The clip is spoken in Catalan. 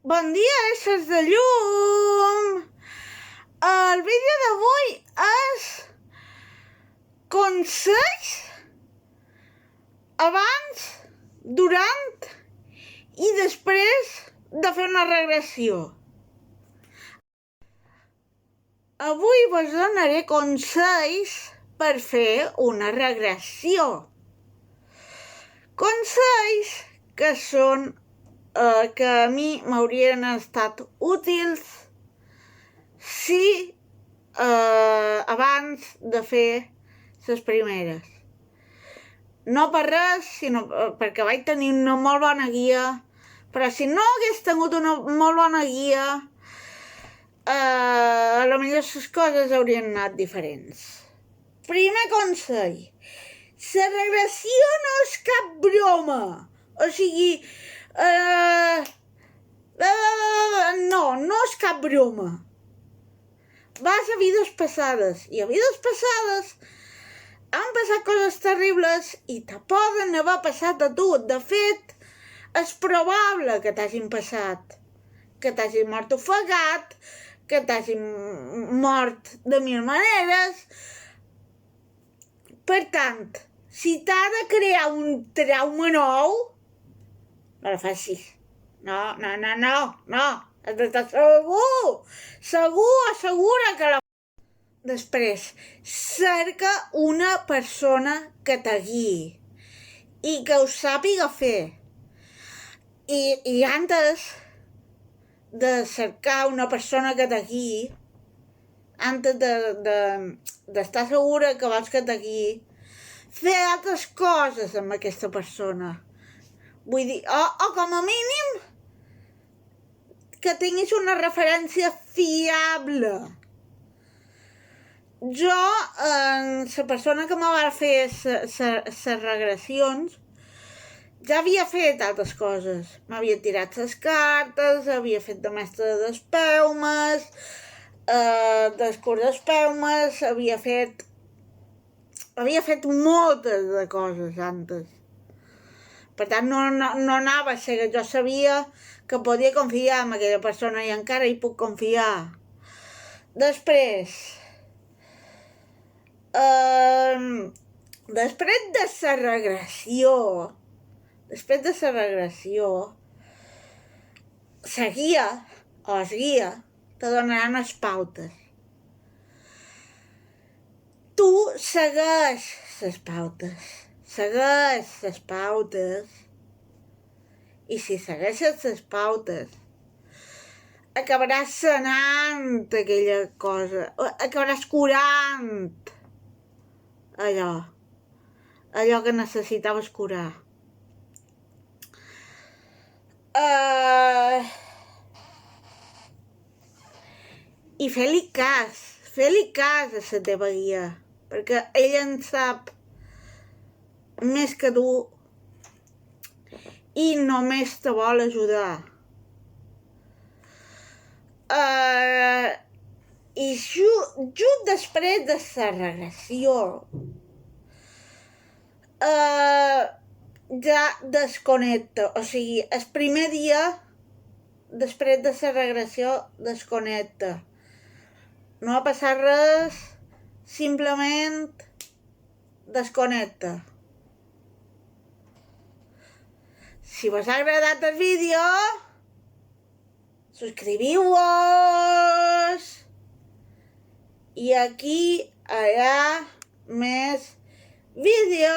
Bon dia, éssers de llum! El vídeo d'avui és consells abans, durant i després de fer una regressió. Avui vos donaré consells per fer una regressió. Consells que són que a mi m'haurien estat útils si abans de fer les primeres. No per res, sinó perquè vaig tenir una molt bona guia, però si no hagués tingut una molt bona guia, potser les coses haurien anat diferents. Primer consell. La regressió no és cap broma. O sigui, no és cap broma. Vas a vides passades, i a vides passades han passat coses terribles i te poden haver passat a tu. De fet, és probable que t'hagin passat, que t'hagin mort ofegat, que t'hagin mort de mil maneres. Per tant, si t'ha de crear un trauma nou, no la facis. No. Has d'estar assegura que la... Després, cerca una persona que te guiï i que ho sàpiga fer. I antes de cercar una persona que te guiï, antes d'estar segura que vols que te guiï, fer altres coses amb aquesta persona. Vull dir, o com a mínim que tinguis una referència fiable. Jo, la persona que me va fer les regressions, ja havia fet altres coses. M'havia tirat les cartes, havia fet de mestre d'espelmes, d'escur d'espelmes, havia fet moltes de coses antes. Per tant, no anava a ser que jo sabia que podia confiar en aquella persona i encara hi puc confiar. Després de la regressió, la guia o el guia te donaran les pautes. Tu segueix les pautes, i si segueixes les pautes acabaràs sanant aquella cosa, acabaràs curant allò que necessitaves curar. I fer-li cas a la teva guia, perquè ella en sap més que tu i només te vol ajudar. I just després de la regressió ja desconnecta. O sigui, el primer dia després de la regressió desconnecta. No ha passat res, simplement desconnecta. Si vos ha agradat el vídeo, subscriviu-vos i aquí hi ha més vídeos.